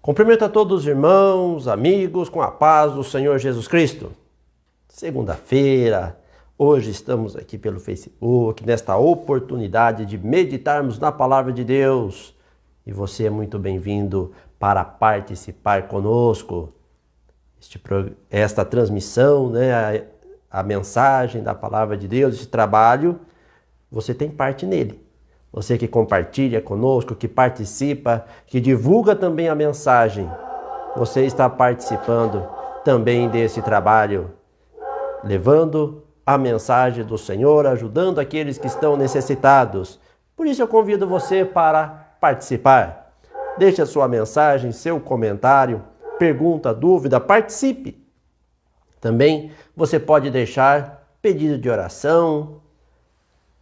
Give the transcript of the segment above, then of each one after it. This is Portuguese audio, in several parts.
Cumprimento a todos os irmãos, amigos, com a paz do Senhor Jesus Cristo. Segunda-feira, hoje estamos aqui pelo Facebook, nesta oportunidade de meditarmos na Palavra de Deus. E você é muito bem-vindo para participar conosco. Esta transmissão, a mensagem da Palavra de Deus, esse trabalho, você tem parte nele. Você que compartilha conosco, que participa, que divulga também a mensagem, você está participando também desse trabalho, levando a mensagem do Senhor, ajudando aqueles que estão necessitados. Por isso eu convido você para participar. Deixe a sua mensagem, seu comentário, pergunta, dúvida, participe. Também você pode deixar pedido de oração,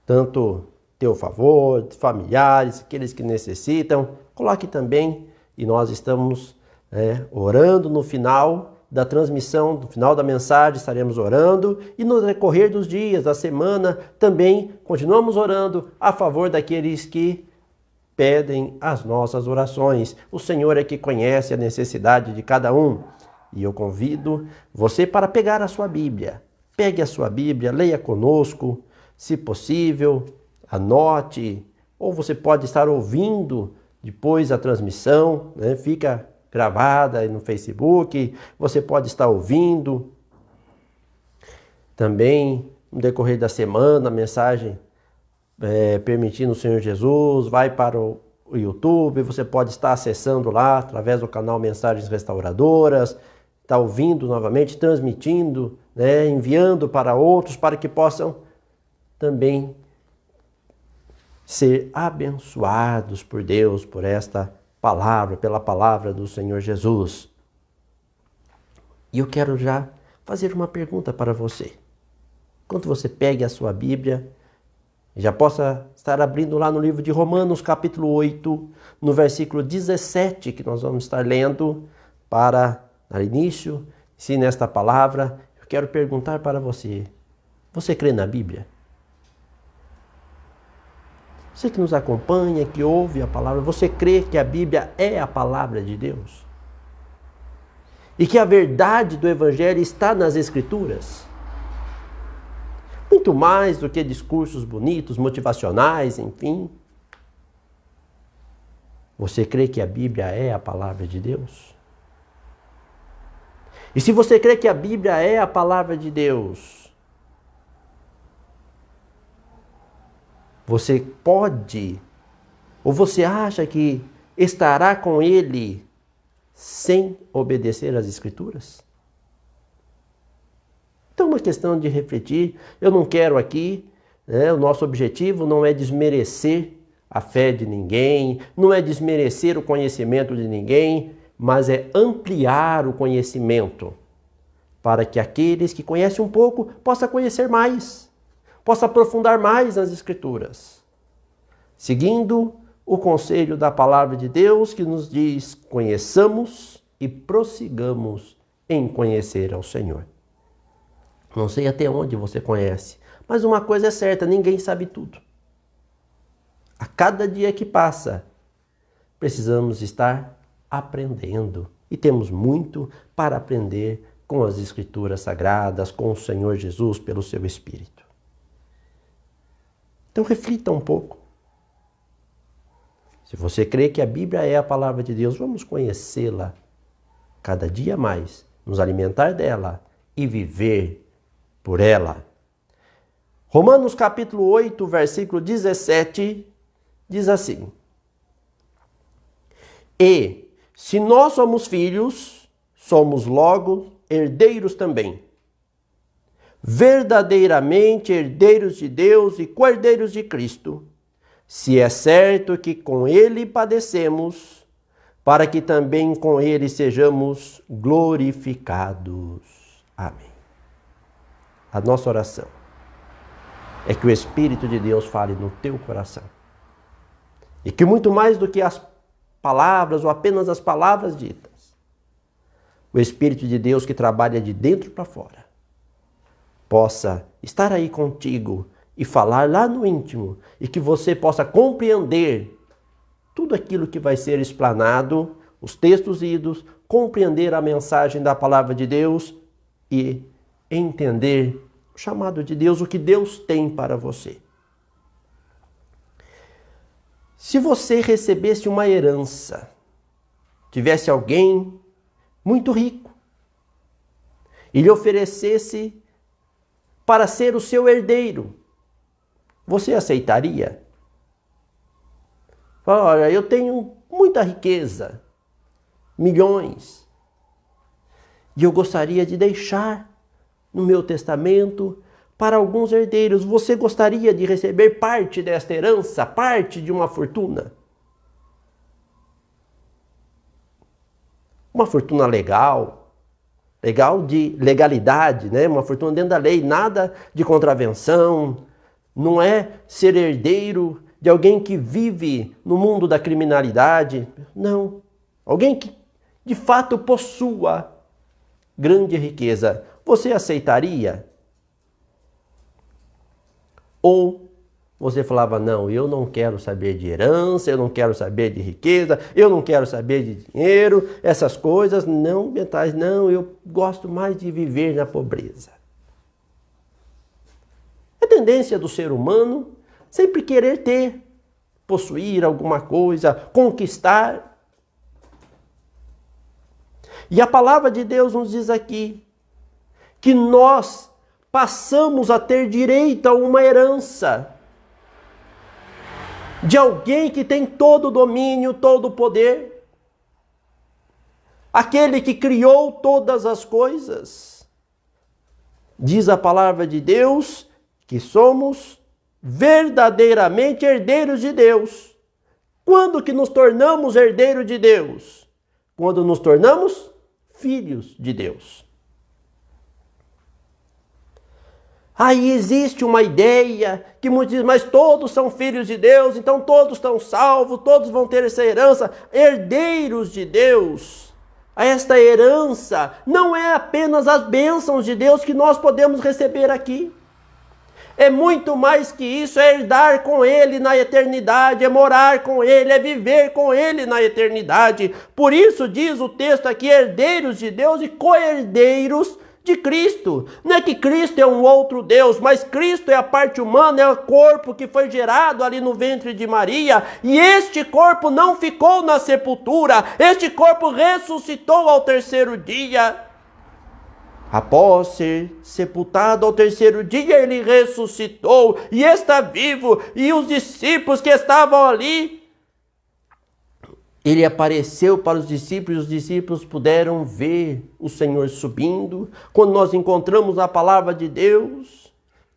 tanto teu favor, familiares, aqueles que necessitam, coloque também. E nós estamos orando no final da transmissão, no final da mensagem estaremos orando, e no decorrer dos dias, da semana, também continuamos orando a favor daqueles que pedem as nossas orações. O Senhor é que conhece a necessidade de cada um. E eu convido você para pegar a sua Bíblia. Pegue a sua Bíblia, leia conosco, se possível, anote, ou você pode estar ouvindo depois a transmissão, fica gravada aí no Facebook, você pode estar ouvindo. Também, no decorrer da semana, a mensagem permitindo o Senhor Jesus, vai para o YouTube, você pode estar acessando lá, através do canal Mensagens Restauradoras, está ouvindo novamente, transmitindo, enviando para outros, para que possam também ser abençoados por Deus, por esta palavra, pela palavra do Senhor Jesus. E eu quero já fazer uma pergunta para você. Enquanto você pegue a sua Bíblia, já possa estar abrindo lá no livro de Romanos, capítulo 8, no versículo 17, que nós vamos estar lendo para dar início, se nesta palavra, eu quero perguntar para você, você crê na Bíblia? Você que nos acompanha, que ouve a palavra, você crê que a Bíblia é a palavra de Deus? E que a verdade do Evangelho está nas Escrituras? Muito mais do que discursos bonitos, motivacionais, enfim. Você crê que a Bíblia é a palavra de Deus? E se você crê que a Bíblia é a palavra de Deus, você pode, ou você acha que estará com ele sem obedecer às Escrituras? Então é uma questão de refletir. Eu não quero aqui, o nosso objetivo não é desmerecer a fé de ninguém, não é desmerecer o conhecimento de ninguém, mas é ampliar o conhecimento para que aqueles que conhecem um pouco possam conhecer mais, possam aprofundar mais nas Escrituras, seguindo o conselho da palavra de Deus que nos diz: conheçamos e prossigamos em conhecer ao Senhor. Não sei até onde você conhece, mas uma coisa é certa, ninguém sabe tudo. A cada dia que passa, precisamos estar aprendendo. E temos muito para aprender com as Escrituras Sagradas, com o Senhor Jesus, pelo seu Espírito. Então reflita um pouco. Se você crê que a Bíblia é a palavra de Deus, vamos conhecê-la cada dia mais, nos alimentar dela e viver por ela. Romanos capítulo 8, versículo 17, diz assim: E, se nós somos filhos, somos logo herdeiros também, verdadeiramente herdeiros de Deus e co-herdeiros de Cristo, se é certo que com Ele padecemos, para que também com Ele sejamos glorificados. Amém. A nossa oração é que o Espírito de Deus fale no teu coração. E que muito mais do que as palavras ou apenas as palavras ditas, o Espírito de Deus que trabalha de dentro para fora, possa estar aí contigo e falar lá no íntimo, e que você possa compreender tudo aquilo que vai ser explanado os textos lidos, compreender a mensagem da palavra de Deus e entender o chamado de Deus, o que Deus tem para você. Se você recebesse uma herança, tivesse alguém muito rico e lhe oferecesse para ser o seu herdeiro, você aceitaria? Olha, eu tenho muita riqueza, milhões, e eu gostaria de deixar no meu testamento para alguns herdeiros. Você gostaria de receber parte desta herança, parte de uma fortuna? Uma fortuna legal de legalidade, né? Uma fortuna dentro da lei, nada de contravenção. Não é ser herdeiro de alguém que vive no mundo da criminalidade. Não. Alguém que de fato possua grande riqueza. Você aceitaria? Ou você falava, não, eu não quero saber de herança, eu não quero saber de riqueza, eu não quero saber de dinheiro, essas coisas não mentais, não, eu gosto mais de viver na pobreza. É tendência do ser humano sempre querer ter, possuir alguma coisa, conquistar. E a palavra de Deus nos diz aqui que nós passamos a ter direito a uma herança de alguém que tem todo o domínio, todo o poder, aquele que criou todas as coisas. Diz a palavra de Deus que somos verdadeiramente herdeiros de Deus. Quando que nos tornamos herdeiros de Deus? Quando nos tornamos filhos de Deus. Aí existe uma ideia que muitos dizem, mas todos são filhos de Deus, então todos estão salvos, todos vão ter essa herança, herdeiros de Deus. Esta herança não é apenas as bênçãos de Deus que nós podemos receber aqui. É muito mais que isso, é herdar com Ele na eternidade, é morar com Ele, é viver com Ele na eternidade. Por isso diz o texto aqui, herdeiros de Deus e co-herdeiros de Cristo. Não é que Cristo é um outro Deus, mas Cristo é a parte humana, é o corpo que foi gerado ali no ventre de Maria, e este corpo não ficou na sepultura, este corpo ressuscitou ao terceiro dia. Após ser sepultado ao terceiro dia, ele ressuscitou e está vivo, e os discípulos que estavam ali, ele apareceu para os discípulos, e os discípulos puderam ver o Senhor subindo. Quando nós encontramos a palavra de Deus,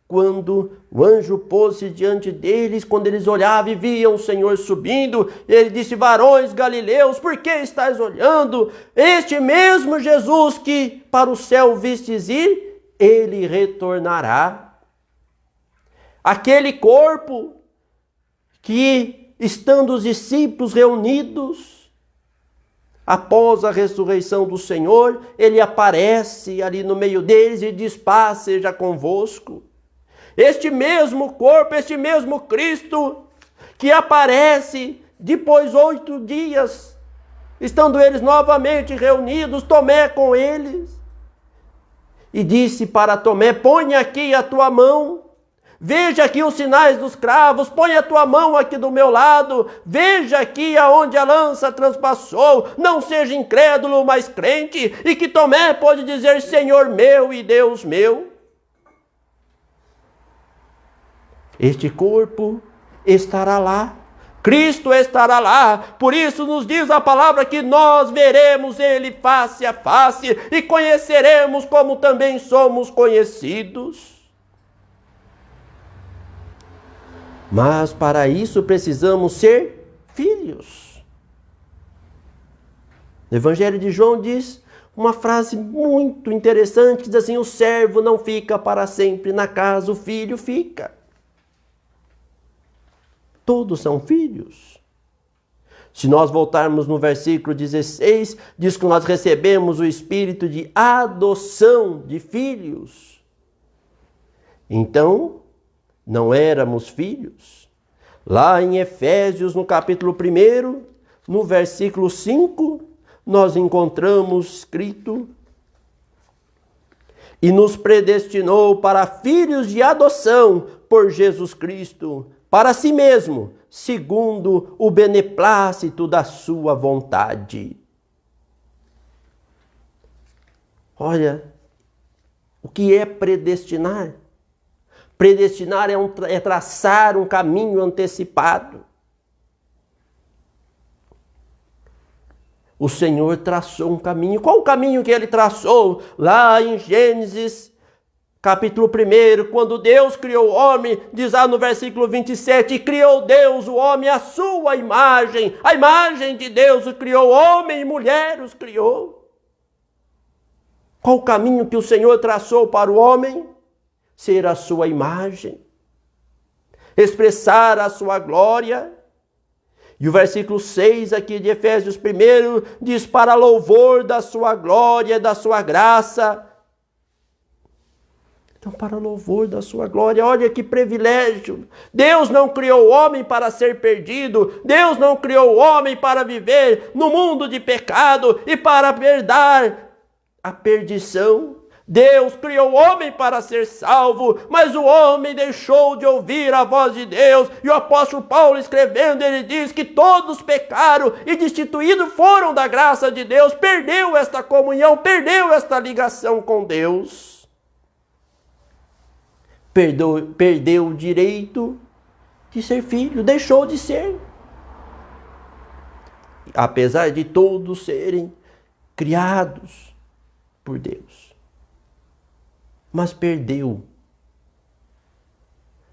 quando o anjo pôs-se diante deles, quando eles olhavam e viam o Senhor subindo, ele disse, varões galileus, por que estáis olhando? Este mesmo Jesus que para o céu vistes ir, ele retornará. Aquele corpo que estando os discípulos reunidos, após a ressurreição do Senhor, ele aparece ali no meio deles e diz, paz seja convosco. Este mesmo corpo, este mesmo Cristo, que aparece depois 8 dias, estando eles novamente reunidos, Tomé com eles, e disse para Tomé, põe aqui a tua mão, veja aqui os sinais dos cravos, põe a tua mão aqui do meu lado, veja aqui aonde a lança transpassou, não seja incrédulo, mas crente, e que Tomé pode dizer, Senhor meu e Deus meu. Este corpo estará lá, Cristo estará lá, por isso nos diz a palavra que nós veremos Ele face a face e conheceremos como também somos conhecidos. Mas para isso precisamos ser filhos. O Evangelho de João diz uma frase muito interessante, que diz assim, o servo não fica para sempre na casa, o filho fica. Todos são filhos. Se nós voltarmos no versículo 16, diz que nós recebemos o espírito de adoção de filhos. Então, não éramos filhos. Lá em Efésios, no capítulo 1, no versículo 5, nós encontramos escrito: e nos predestinou para filhos de adoção por Jesus Cristo, para si mesmo, segundo o beneplácito da sua vontade. Olha, o que é predestinar? Predestinar é traçar um caminho antecipado. O Senhor traçou um caminho. Qual o caminho que Ele traçou? Lá em Gênesis, capítulo 1, quando Deus criou o homem, diz lá no versículo 27, e criou Deus o homem à sua imagem. A imagem de Deus o criou, homem e mulher os criou. Qual o caminho que o Senhor traçou para o homem? Ser a sua imagem, expressar a sua glória. E o versículo 6 aqui de Efésios 1 diz: para louvor da sua glória, da sua graça. Então, para louvor da sua glória, olha que privilégio. Deus não criou o homem para ser perdido. Deus não criou o homem para viver no mundo de pecado e para herdar a perdição. Deus criou o homem para ser salvo, mas o homem deixou de ouvir a voz de Deus. E o apóstolo Paulo, escrevendo, ele diz que todos pecaram e destituídos foram da graça de Deus. Perdeu esta comunhão, perdeu esta ligação com Deus. Perdeu o direito de ser filho, deixou de ser. Apesar de todos serem criados por Deus. Mas perdeu.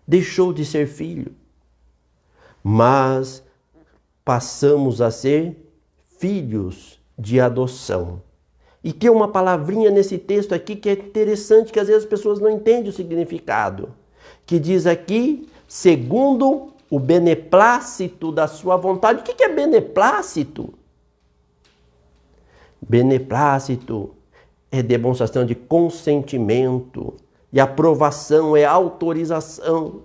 Deixou de ser filho. Mas passamos a ser filhos de adoção. E tem uma palavrinha nesse texto aqui que é interessante, que às vezes as pessoas não entendem o significado. Que diz aqui, segundo o beneplácito da sua vontade. O que é beneplácito? Beneplácito é demonstração de consentimento, e aprovação é autorização.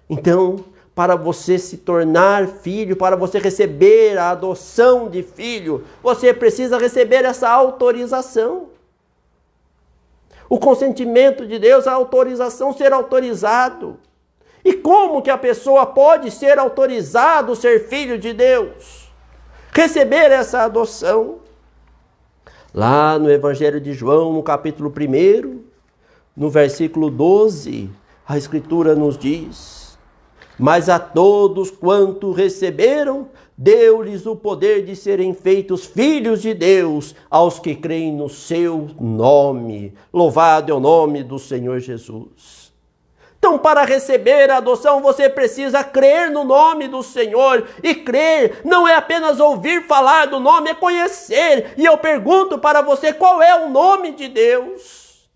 Então, para você se tornar filho, para você receber a adoção de filho, você precisa receber essa autorização. O consentimento de Deus, a autorização, ser autorizado. E como que a pessoa pode ser autorizado, ser filho de Deus? Receber essa adoção. Lá no Evangelho de João, no capítulo 1, no versículo 12, a Escritura nos diz: mas a todos quanto receberam, deu-lhes o poder de serem feitos filhos de Deus, aos que creem no seu nome. Louvado é o nome do Senhor Jesus. Então, para receber a adoção, você precisa crer no nome do Senhor. E crer não é apenas ouvir falar do nome, é conhecer. E eu pergunto para você, qual é o nome de Deus?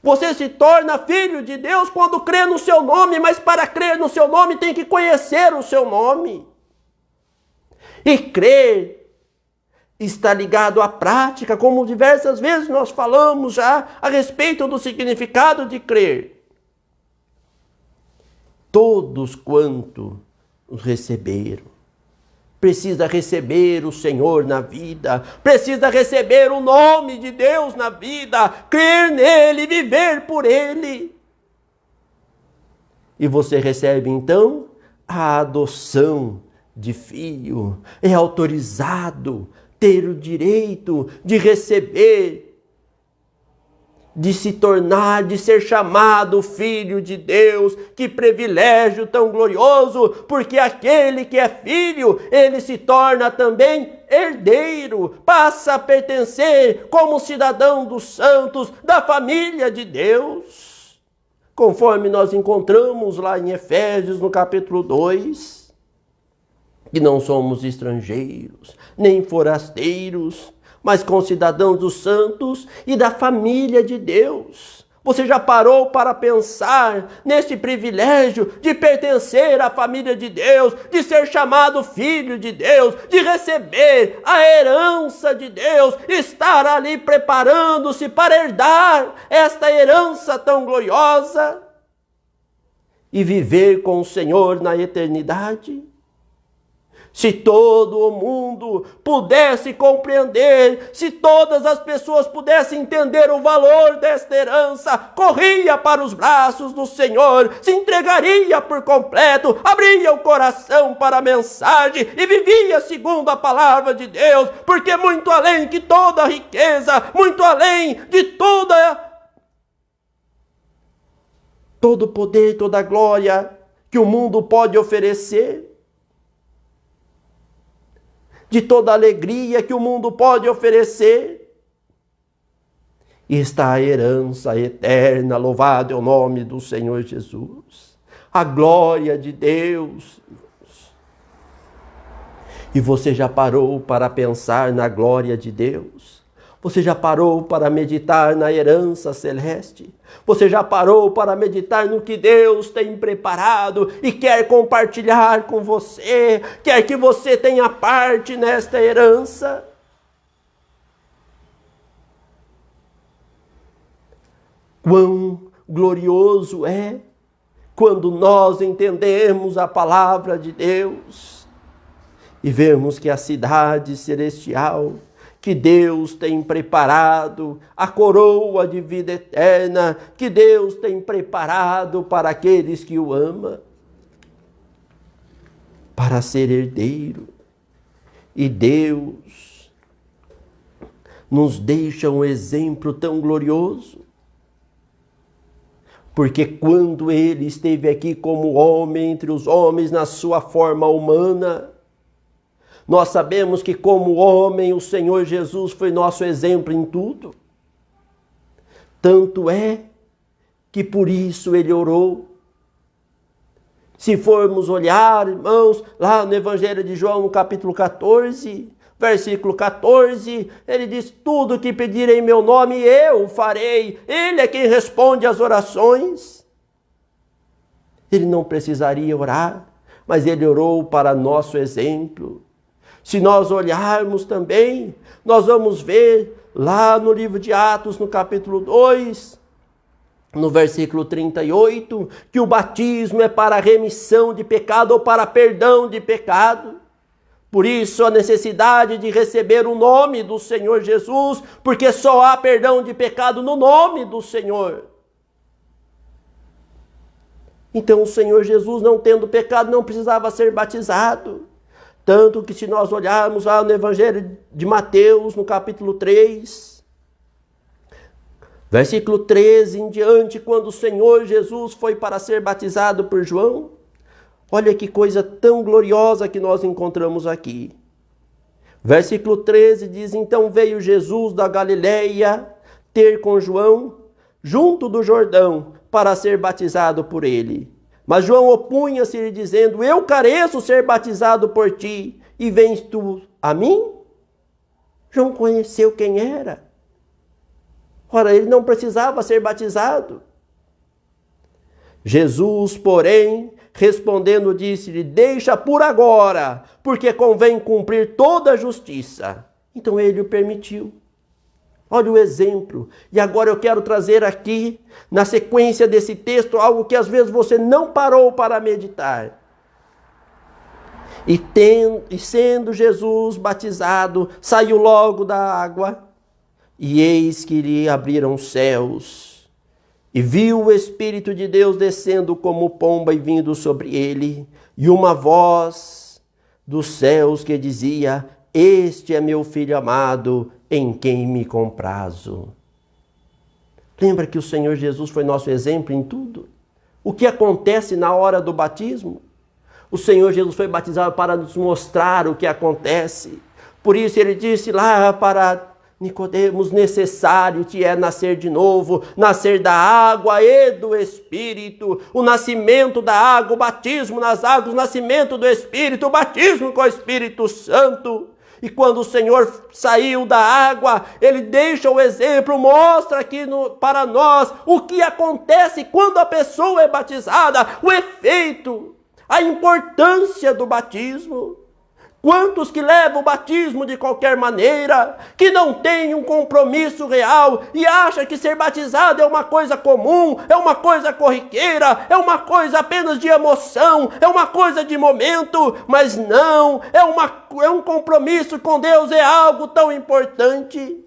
Você se torna filho de Deus quando crê no seu nome, mas para crer no seu nome tem que conhecer o seu nome. E crer está ligado à prática, como diversas vezes nós falamos já a respeito do significado de crer. Todos quanto os receberam. Precisa receber o Senhor na vida. Precisa receber o nome de Deus na vida. Crer nele, viver por ele. E você recebe então a adoção de filho. É autorizado ter o direito de receber, de se tornar, de ser chamado filho de Deus. Que privilégio tão glorioso, porque aquele que é filho, ele se torna também herdeiro, passa a pertencer como cidadão dos santos, da família de Deus. Conforme nós encontramos lá em Efésios, no capítulo 2, que não somos estrangeiros, nem forasteiros, mas concidadãos dos santos e da família de Deus. Você já parou para pensar neste privilégio de pertencer à família de Deus, de ser chamado filho de Deus, de receber a herança de Deus, estar ali preparando-se para herdar esta herança tão gloriosa e viver com o Senhor na eternidade? Se todo o mundo pudesse compreender, se todas as pessoas pudessem entender o valor desta herança, corria para os braços do Senhor, se entregaria por completo, abria o coração para a mensagem e vivia segundo a palavra de Deus, porque muito além de toda a riqueza, muito além de todo o poder, toda a glória que o mundo pode oferecer, de toda a alegria que o mundo pode oferecer, está a herança eterna. Louvado é o nome do Senhor Jesus, a glória de Deus. E você já parou para pensar na glória de Deus? Você já parou para meditar na herança celeste? Você já parou para meditar no que Deus tem preparado e quer compartilhar com você? Quer que você tenha parte nesta herança? Quão glorioso é quando nós entendemos a palavra de Deus e vemos que a cidade celestial que Deus tem preparado, a coroa de vida eterna que Deus tem preparado para aqueles que o amam, para ser herdeiro. E Deus nos deixa um exemplo tão glorioso, porque quando Ele esteve aqui como homem entre os homens na sua forma humana, nós sabemos que como homem o Senhor Jesus foi nosso exemplo em tudo. Tanto é que por isso Ele orou. Se formos olhar, irmãos, lá no Evangelho de João, no capítulo 14, versículo 14, Ele diz: tudo que pedirem em meu nome eu farei. Ele é quem responde às orações. Ele não precisaria orar, mas Ele orou para nosso exemplo. Se nós olharmos também, nós vamos ver lá no livro de Atos, no capítulo 2, no versículo 38, que o batismo é para a remissão de pecado ou para perdão de pecado. Por isso a necessidade de receber o nome do Senhor Jesus, porque só há perdão de pecado no nome do Senhor. Então o Senhor Jesus, não tendo pecado, não precisava ser batizado. Tanto que se nós olharmos lá no Evangelho de Mateus, no capítulo 3, versículo 13 em diante, quando o Senhor Jesus foi para ser batizado por João, olha que coisa tão gloriosa que nós encontramos aqui. Versículo 13 diz: então veio Jesus da Galileia ter com João, junto do Jordão, para ser batizado por ele. Mas João opunha-se dizendo: eu careço ser batizado por ti, e vens tu a mim? João conheceu quem era. Ora, ele não precisava ser batizado. Jesus, porém, respondendo, disse-lhe: deixa por agora, porque convém cumprir toda a justiça. Então ele o permitiu. Olha o exemplo. E agora eu quero trazer aqui, na sequência desse texto, algo que às vezes você não parou para meditar. E sendo Jesus batizado, saiu logo da água, e eis que lhe abriram os céus, e viu o Espírito de Deus descendo como pomba e vindo sobre ele, e uma voz dos céus que dizia: este é meu Filho amado, em quem me comprazo. Lembra que o Senhor Jesus foi nosso exemplo em tudo? O que acontece na hora do batismo? O Senhor Jesus foi batizado para nos mostrar o que acontece. Por isso ele disse lá para Nicodemos: necessário te é nascer de novo, nascer da água e do Espírito. O nascimento da água, o batismo nas águas, o nascimento do Espírito, o batismo com o Espírito Santo. E quando o Senhor saiu da água, Ele deixa o exemplo, mostra aqui para nós o que acontece quando a pessoa é batizada, o efeito, a importância do batismo. Quantos que levam o batismo de qualquer maneira, que não têm um compromisso real e acham que ser batizado é uma coisa comum, é uma coisa corriqueira, é uma coisa apenas de emoção, é uma coisa de momento, mas não, é um compromisso com Deus, é algo tão importante.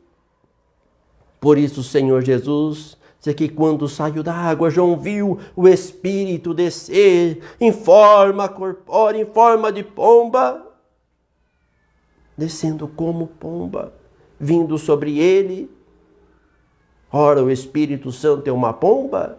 Por isso o Senhor Jesus, diz que quando saiu da água, João viu o Espírito descer em forma corpórea, em forma de pomba, descendo como pomba, vindo sobre ele. Ora, o Espírito Santo é uma pomba?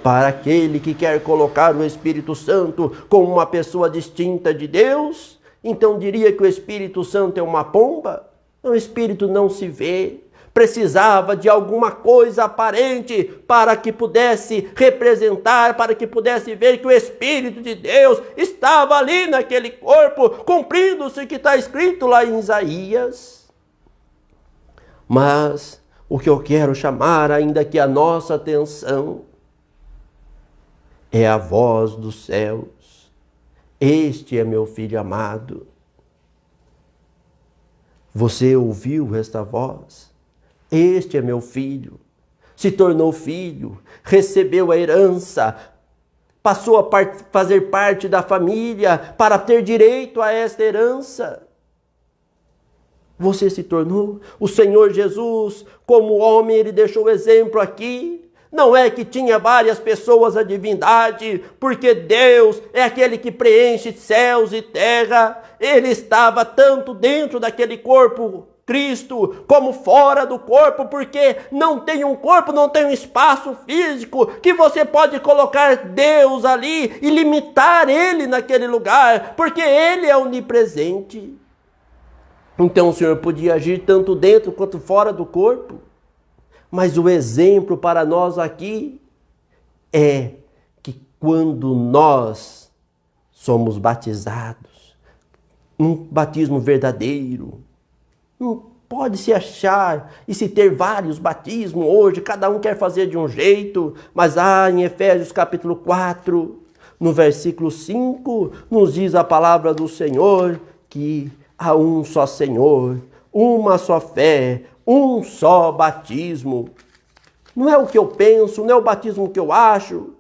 Para aquele que quer colocar o Espírito Santo como uma pessoa distinta de Deus, então diria que o Espírito Santo é uma pomba? O Espírito não se vê. Precisava de alguma coisa aparente para que pudesse representar, para que pudesse ver que o Espírito de Deus estava ali naquele corpo, cumprindo-se o que está escrito lá em Isaías. Mas o que eu quero chamar ainda aqui a nossa atenção é a voz dos céus. Este é meu filho amado. Você ouviu esta voz? Este é meu filho, se tornou filho, recebeu a herança, passou a fazer parte da família para ter direito a esta herança. Você se tornou. O Senhor Jesus, como homem, ele deixou o exemplo aqui. Não é que tinha várias pessoas a divindade, porque Deus é aquele que preenche céus e terra. Ele estava tanto dentro daquele corpo Cristo, como fora do corpo, porque não tem um corpo, não tem um espaço físico que você pode colocar Deus ali e limitar Ele naquele lugar, porque Ele é onipresente. Então o Senhor podia agir tanto dentro quanto fora do corpo, mas o exemplo para nós aqui é que quando nós somos batizados, um batismo verdadeiro, não pode se achar e se ter vários batismos hoje, cada um quer fazer de um jeito, mas em Efésios capítulo 4, no versículo 5, nos diz a palavra do Senhor que há um só Senhor, uma só fé, um só batismo. Não é o que eu penso, não é o batismo que eu acho,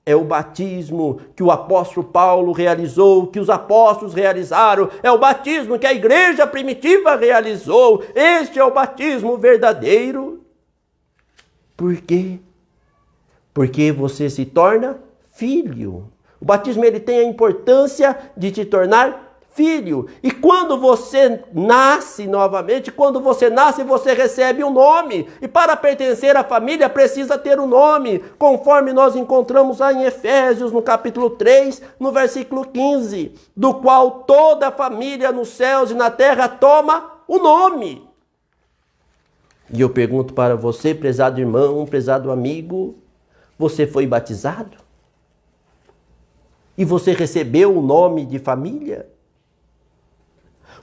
é o batismo que o apóstolo Paulo realizou, que os apóstolos realizaram. É o batismo que a igreja primitiva realizou. Este é o batismo verdadeiro. Por quê? Porque você se torna filho. O batismo ele tem a importância de te tornar filho. E quando você nasce novamente, quando você nasce, você recebe um nome. E para pertencer à família, precisa ter um nome, conforme nós encontramos lá em Efésios, no capítulo 3, no versículo 15, do qual toda a família nos céus e na terra toma o nome. E eu pergunto para você, prezado irmão, prezado amigo, você foi batizado? E você recebeu o nome de família?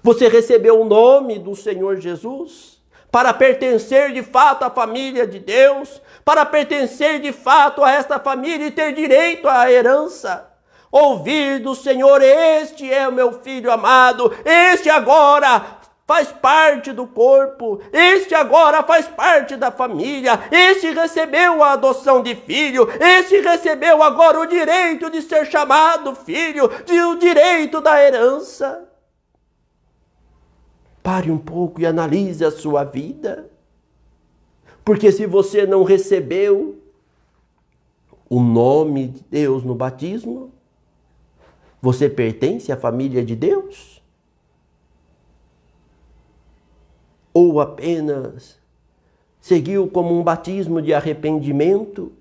Você recebeu o nome do Senhor Jesus para pertencer de fato à família de Deus, para pertencer de fato a esta família e ter direito à herança. Ouvir do Senhor: este é o meu filho amado, este agora faz parte do corpo, este agora faz parte da família, este recebeu a adoção de filho, este recebeu agora o direito de ser chamado filho, o direito da herança. Pare um pouco e analise a sua vida. Porque se você não recebeu o nome de Deus no batismo, você pertence à família de Deus? Ou apenas seguiu como um batismo de arrependimento?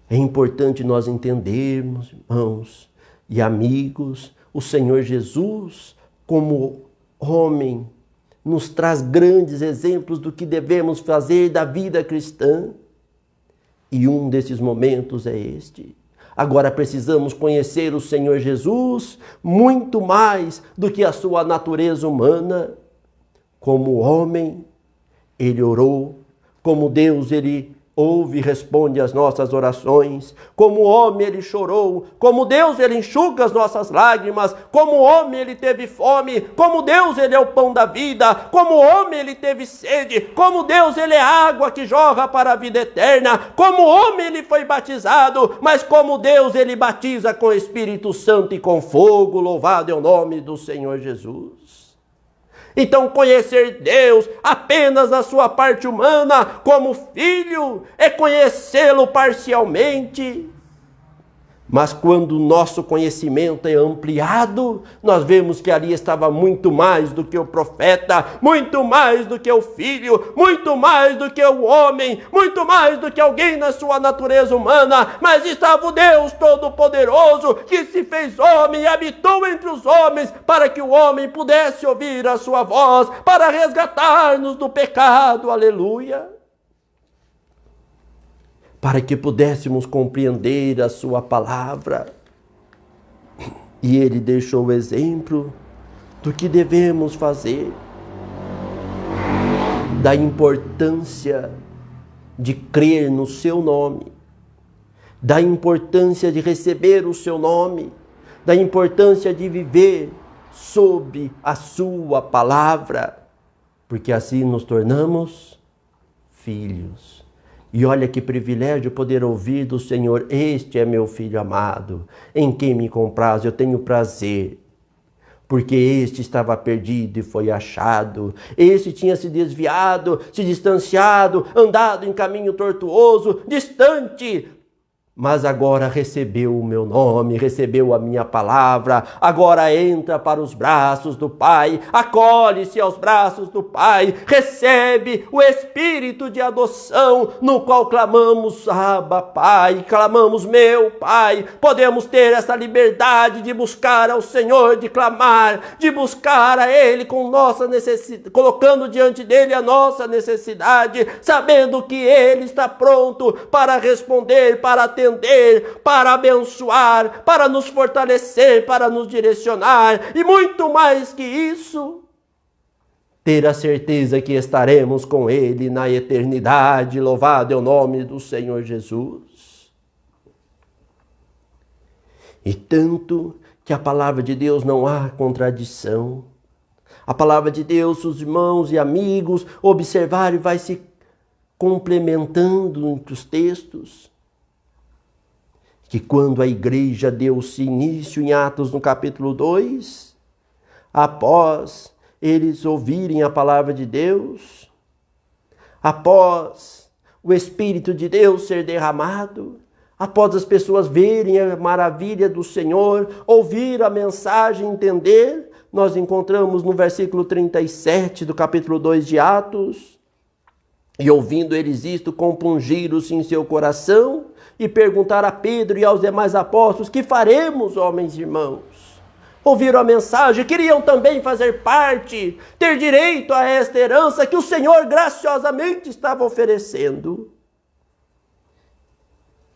É importante nós entendermos, irmãos e amigos, o Senhor Jesus, como homem, nos traz grandes exemplos do que devemos fazer da vida cristã. E um desses momentos é este. Agora precisamos conhecer o Senhor Jesus muito mais do que a sua natureza humana. Como homem, ele orou. Como Deus, ele ouve e responde às nossas orações. Como homem ele chorou, como Deus ele enxuga as nossas lágrimas, como homem ele teve fome, como Deus ele é o pão da vida, como homem ele teve sede, como Deus ele é a água que jorra para a vida eterna, como homem ele foi batizado, mas como Deus ele batiza com o Espírito Santo e com fogo. Louvado é o nome do Senhor Jesus. Então conhecer Deus apenas na sua parte humana, como filho, é conhecê-lo parcialmente. Mas quando o nosso conhecimento é ampliado, nós vemos que ali estava muito mais do que o profeta, muito mais do que o filho, muito mais do que o homem, muito mais do que alguém na sua natureza humana, mas estava o Deus Todo-Poderoso que se fez homem e habitou entre os homens para que o homem pudesse ouvir a sua voz, para resgatar-nos do pecado. Aleluia! Para que pudéssemos compreender a sua palavra. E ele deixou o exemplo do que devemos fazer, da importância de crer no seu nome, da importância de receber o seu nome, da importância de viver sob a sua palavra, porque assim nos tornamos filhos. E olha que privilégio poder ouvir do Senhor: este é meu filho amado, em quem me compraz, eu tenho prazer. Porque este estava perdido e foi achado. Este tinha se desviado, se distanciado, andado em caminho tortuoso, distante. Mas agora recebeu o meu nome, recebeu a minha palavra, agora entra para os braços do Pai, acolhe-se aos braços do Pai, recebe o Espírito de adoção, no qual clamamos: Abba, Pai, clamamos: meu Pai. Podemos ter essa liberdade de buscar ao Senhor, de clamar, de buscar a Ele com nossa necessidade, colocando diante dEle a nossa necessidade, sabendo que Ele está pronto para responder, para atender, para abençoar, para nos fortalecer, para nos direcionar, e muito mais que isso, ter a certeza que estaremos com Ele na eternidade. Louvado é o nome do Senhor Jesus. E tanto que a palavra de Deus não há contradição. A palavra de Deus, os irmãos e amigos observarem, vai se complementando entre os textos. Que quando a igreja deu-se início em Atos no capítulo 2, após eles ouvirem a palavra de Deus, após o Espírito de Deus ser derramado, após as pessoas verem a maravilha do Senhor, ouvir a mensagem, entender, nós encontramos no versículo 37 do capítulo 2 de Atos: e ouvindo eles isto, compungiram-se em seu coração, e perguntaram a Pedro e aos demais apóstolos: que faremos, homens e irmãos? Ouviram a mensagem, queriam também fazer parte, ter direito a esta herança que o Senhor graciosamente estava oferecendo.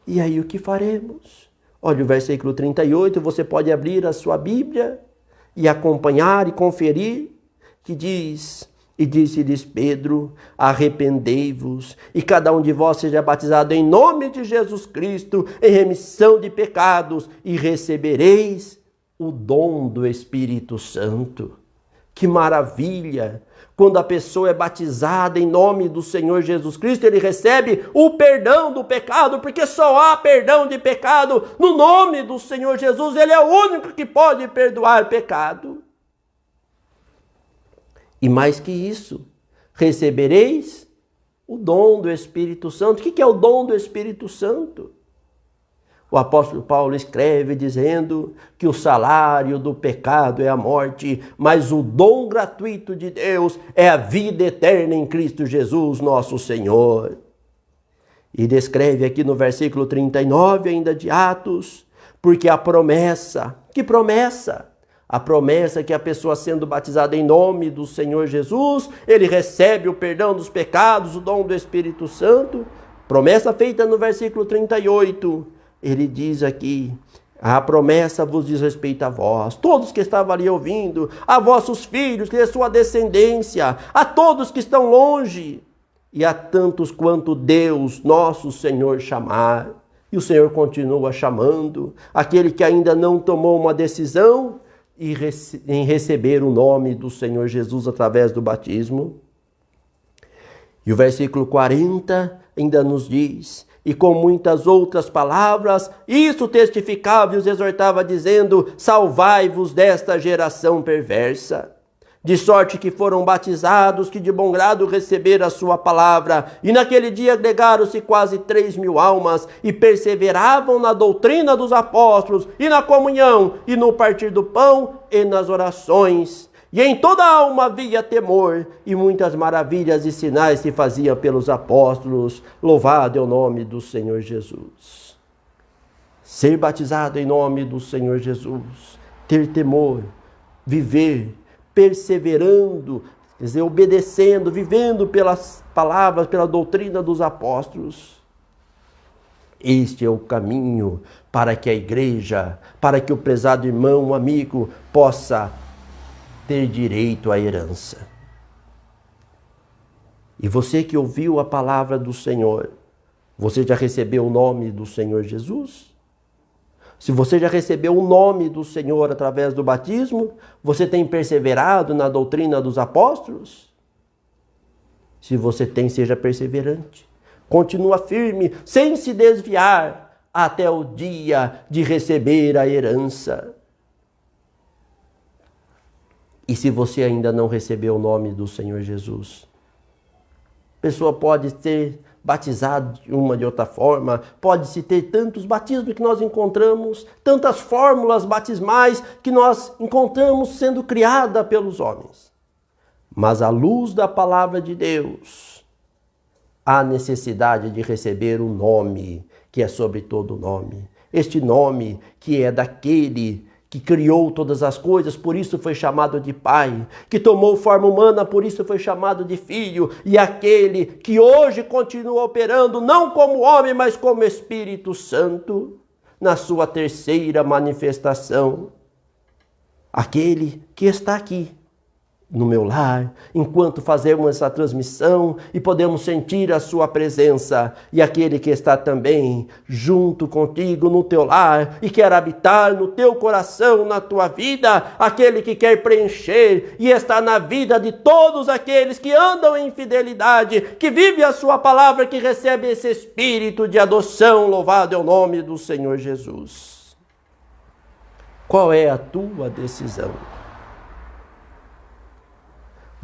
E aí o que faremos? Olha o versículo 38, você pode abrir a sua Bíblia e acompanhar e conferir, que diz: e disse-lhes Pedro: arrependei-vos, e cada um de vós seja batizado em nome de Jesus Cristo, em remissão de pecados, e recebereis o dom do Espírito Santo. Que maravilha! Quando a pessoa é batizada em nome do Senhor Jesus Cristo, ele recebe o perdão do pecado, porque só há perdão de pecado no nome do Senhor Jesus. Ele é o único que pode perdoar pecado. E mais que isso, recebereis o dom do Espírito Santo. O que é o dom do Espírito Santo? O apóstolo Paulo escreve dizendo que o salário do pecado é a morte, mas o dom gratuito de Deus é a vida eterna em Cristo Jesus, nosso Senhor. E descreve aqui no versículo 39 ainda de Atos, porque a promessa, que promessa? A promessa que a pessoa sendo batizada em nome do Senhor Jesus, ele recebe o perdão dos pecados, o dom do Espírito Santo. Promessa feita no versículo 38. Ele diz aqui: a promessa vos diz respeito a vós, todos que estavam ali ouvindo, a vossos filhos, que é sua descendência, a todos que estão longe. e a tantos quanto Deus, nosso Senhor, chamar. E o Senhor continua chamando aquele que ainda não tomou uma decisão em receber o nome do Senhor Jesus através do batismo. E o versículo 40 ainda nos diz: e com muitas outras palavras, isso testificava e os exortava, dizendo: salvai-vos desta geração perversa. De sorte que foram batizados, que de bom grado receberam a sua palavra. E naquele dia agregaram-se quase 3.000 almas, e perseveravam na doutrina dos apóstolos, e na comunhão, e no partir do pão, e nas orações. E em toda a alma havia temor, e muitas maravilhas e sinais se faziam pelos apóstolos. Louvado é o nome do Senhor Jesus. Ser batizado em nome do Senhor Jesus, ter temor, viver perseverando, quer dizer, obedecendo, vivendo pelas palavras, pela doutrina dos apóstolos. Este é o caminho para que a igreja, para que o prezado irmão, amigo, possa ter direito à herança. E você que ouviu a palavra do Senhor, você já recebeu o nome do Senhor Jesus? Se você já recebeu o nome do Senhor através do batismo, você tem perseverado na doutrina dos apóstolos? Se você tem, seja perseverante. Continua firme, sem se desviar, até o dia de receber a herança. E se você ainda não recebeu o nome do Senhor Jesus, a pessoa pode ter batizado de uma de outra forma, pode-se ter tantos batismos que nós encontramos, tantas fórmulas batismais que nós encontramos sendo criada pelos homens. Mas à luz da palavra de Deus, há necessidade de receber o nome que é sobre todo nome. Este nome que é daquele que criou todas as coisas, por isso foi chamado de Pai, que tomou forma humana, por isso foi chamado de Filho, e aquele que hoje continua operando, não como homem, mas como Espírito Santo, na sua terceira manifestação. Aquele que está aqui, no meu lar, enquanto fazemos essa transmissão e podemos sentir a sua presença, e aquele que está também junto contigo no teu lar e quer habitar no teu coração, na tua vida, aquele que quer preencher e está na vida de todos aqueles que andam em fidelidade, que vive a sua palavra, que recebe esse espírito de adoção. Louvado é o nome do Senhor Jesus. Qual é a tua decisão?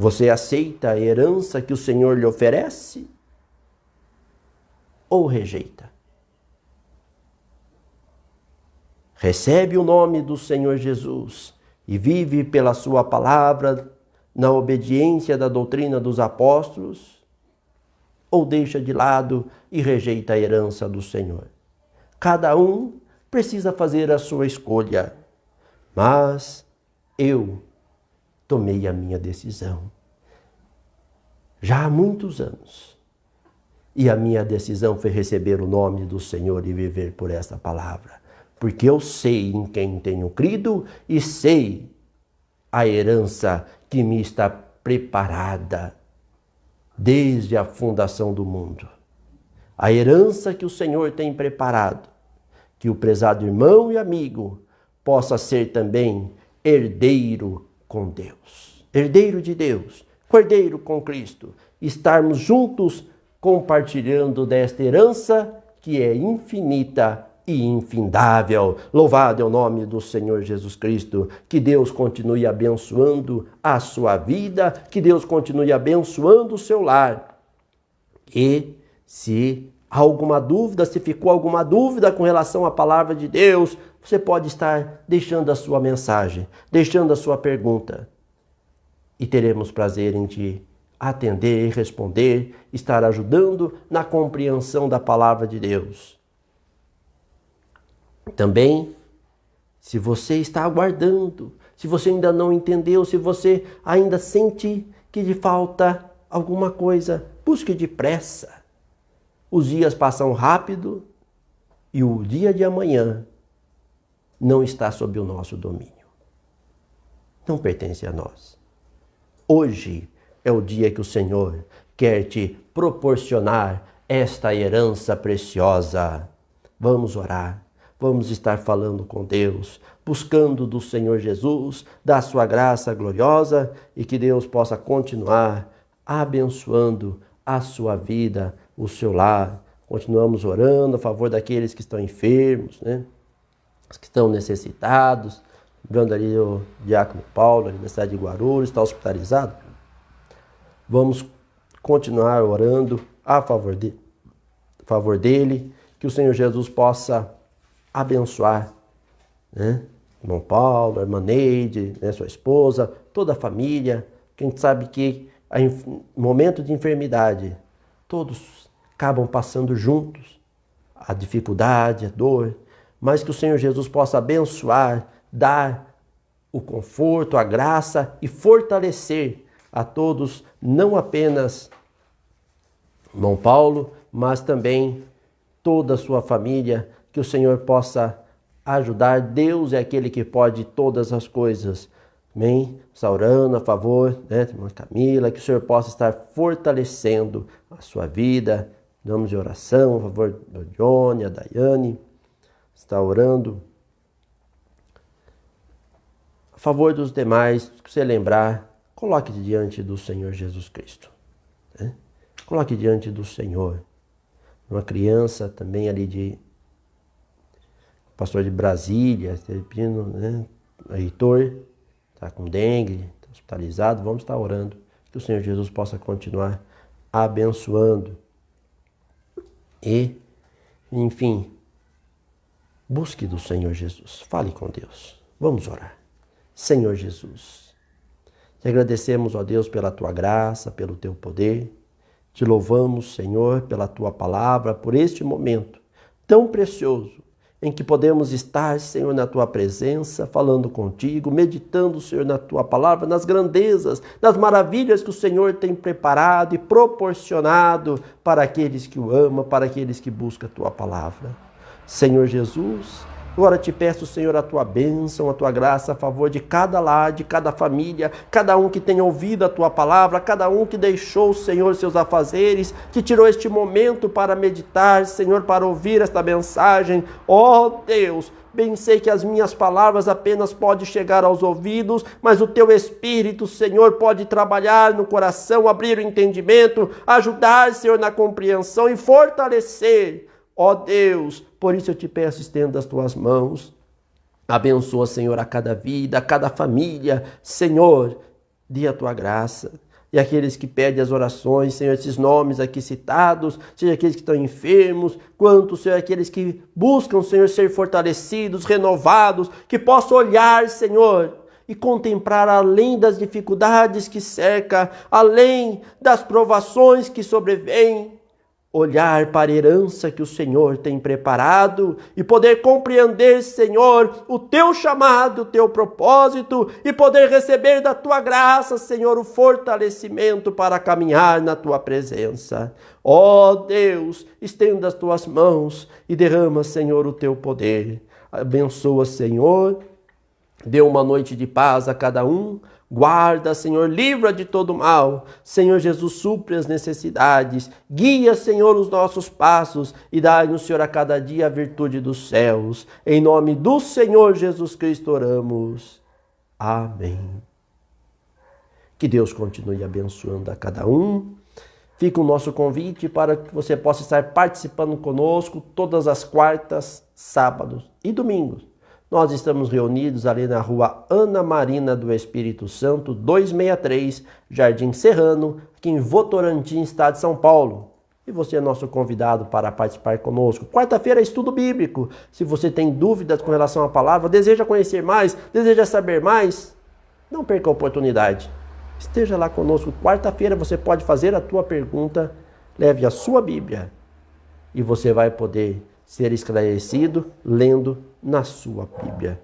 Você aceita a herança que o Senhor lhe oferece? Ou rejeita? Recebe o nome do Senhor Jesus e vive pela sua palavra na obediência da doutrina dos apóstolos? Ou deixa de lado e rejeita a herança do Senhor? Cada um precisa fazer a sua escolha, mas eu tomei a minha decisão já há muitos anos. E a minha decisão foi receber o nome do Senhor e viver por essa palavra. Porque eu sei em quem tenho crido e sei a herança que me está preparada desde a fundação do mundo. A herança que o Senhor tem preparado. Que o prezado irmão e amigo possa ser também herdeiro com Deus, herdeiro de Deus, cordeiro com Cristo, estarmos juntos compartilhando desta herança que é infinita e infindável. Louvado é o nome do Senhor Jesus Cristo. Que Deus continue abençoando a sua vida, que Deus continue abençoando o seu lar. E se há alguma dúvida, se ficou alguma dúvida com relação à palavra de Deus, você pode estar deixando a sua mensagem, deixando a sua pergunta. E teremos prazer em te atender, responder, estar ajudando na compreensão da palavra de Deus. Também, se você está aguardando, se você ainda não entendeu, se você ainda sente que lhe falta alguma coisa, busque depressa. Os dias passam rápido e o dia de amanhã não está sob o nosso domínio. Não pertence a nós. Hoje é o dia que o Senhor quer te proporcionar esta herança preciosa. Vamos orar, vamos estar falando com Deus, buscando do Senhor Jesus, da sua graça gloriosa, e que Deus possa continuar abençoando a sua vida, o seu lar. Continuamos orando a favor daqueles que estão enfermos, né? Os que estão necessitados. Lembrando ali o diácono Paulo, ali da cidade de Guarulhos, está hospitalizado. Vamos continuar orando a favor dele, que o Senhor Jesus possa abençoar, né? Irmão Paulo, a irmã Neide, né? Sua esposa, toda a família. Que a gente sabe que em momento de enfermidade, todos acabam passando juntos a dificuldade, a dor, mas que o Senhor Jesus possa abençoar, dar o conforto, a graça e fortalecer a todos, não apenas irmão Paulo, mas também toda a sua família, que o Senhor possa ajudar. Deus é aquele que pode todas as coisas. Amém? Orando a favor, né, irmã Camila, que o Senhor possa estar fortalecendo a sua vida. Damos de oração a favor do Johnny, a Daiane, está orando a favor dos demais. Que você lembrar, coloque diante do Senhor Jesus Cristo, né? Coloque diante do Senhor. Uma criança também ali de pastor de Brasília, pedindo, né, Heitor, está com dengue, está hospitalizado. Vamos estar orando que o Senhor Jesus possa continuar abençoando. E, enfim, busque do Senhor Jesus. Fale com Deus. Vamos orar. Senhor Jesus, te agradecemos, ó Deus, pela tua graça, pelo teu poder. Te louvamos, Senhor, pela tua palavra, por este momento tão precioso em que podemos estar, Senhor, na tua presença, falando contigo, meditando, Senhor, na tua palavra, nas grandezas, nas maravilhas que o Senhor tem preparado e proporcionado para aqueles que o amam, para aqueles que buscam a tua palavra. Senhor Jesus, agora te peço, Senhor, a tua bênção, a tua graça a favor de cada lar, de cada família, cada um que tenha ouvido a tua palavra, cada um que deixou, Senhor, seus afazeres, que tirou este momento para meditar, Senhor, para ouvir esta mensagem. Ó Deus, bem sei que as minhas palavras apenas podem chegar aos ouvidos, mas o teu Espírito, Senhor, pode trabalhar no coração, abrir o entendimento, ajudar, Senhor, na compreensão e fortalecer. Ó Deus, por isso eu te peço, estenda as tuas mãos, abençoa, Senhor, a cada vida, a cada família, Senhor, dê a tua graça. E aqueles que pedem as orações, Senhor, esses nomes aqui citados, seja aqueles que estão enfermos, quanto, Senhor, aqueles que buscam, Senhor, ser fortalecidos, renovados, que possam olhar, Senhor, e contemplar além das dificuldades que cercam, além das provações que sobrevêm, olhar para a herança que o Senhor tem preparado e poder compreender, Senhor, o teu chamado, o teu propósito e poder receber da tua graça, Senhor, o fortalecimento para caminhar na tua presença. Ó Deus, estenda as tuas mãos e derrama, Senhor, o teu poder. Abençoa, Senhor, dê uma noite de paz a cada um. Guarda, Senhor, livra de todo mal. Senhor Jesus, supre as necessidades. Guia, Senhor, os nossos passos e dá-nos, Senhor, a cada dia a virtude dos céus. Em nome do Senhor Jesus Cristo oramos. Amém. Que Deus continue abençoando a cada um. Fica o nosso convite para que você possa estar participando conosco todas as quartas, sábados e domingos. Nós estamos reunidos ali na rua Ana Marina do Espírito Santo, 263, Jardim Serrano, aqui em Votorantim, estado de São Paulo. E você é nosso convidado para participar conosco. Quarta-feira é estudo bíblico. Se você tem dúvidas com relação à palavra, deseja conhecer mais, deseja saber mais, não perca a oportunidade. Esteja lá conosco. Quarta-feira você pode fazer a tua pergunta, leve a sua Bíblia e você vai poder ser esclarecido lendo na sua Bíblia,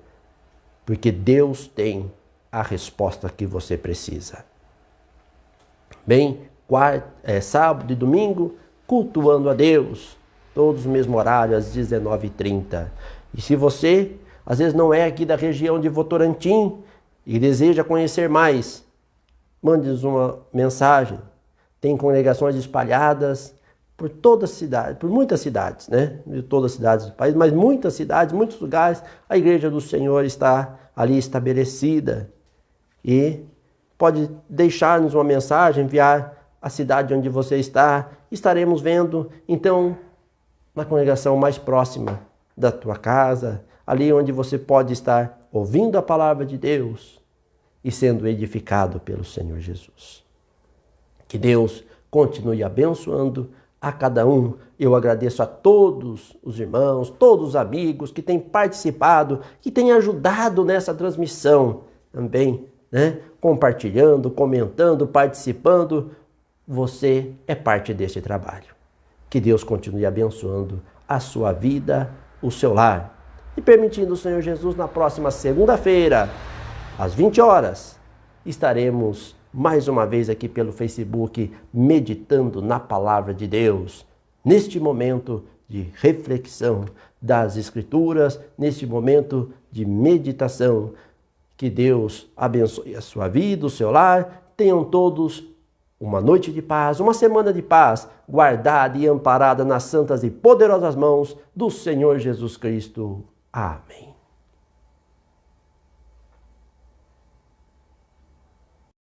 porque Deus tem a resposta que você precisa. Bem, sábado e domingo, cultuando a Deus, todos no mesmo horário, às 19h30. E se você, às vezes, não é aqui da região de Votorantim e deseja conhecer mais, mande-nos uma mensagem Tem congregações espalhadas por toda a cidade, por muitas cidades, né? De todas as cidades do país, mas muitas cidades, muitos lugares, a igreja do Senhor está ali estabelecida. E pode deixar-nos uma mensagem, enviar a cidade onde você está. Estaremos vendo, então, na congregação mais próxima da tua casa, ali onde você pode estar ouvindo a palavra de Deus e sendo edificado pelo Senhor Jesus. Que Deus continue abençoando a cada um. Eu agradeço a todos os irmãos, todos os amigos que têm participado, que têm ajudado nessa transmissão também, né? Compartilhando, comentando, participando. Você é parte desse trabalho. Que Deus continue abençoando a sua vida, o seu lar. E permitindo o Senhor Jesus, na próxima segunda-feira, às 20 horas, estaremos mais uma vez aqui pelo Facebook, meditando na palavra de Deus, neste momento de reflexão das Escrituras, neste momento de meditação. Que Deus abençoe a sua vida, o seu lar. Tenham todos uma noite de paz, uma semana de paz, guardada e amparada nas santas e poderosas mãos do Senhor Jesus Cristo. Amém.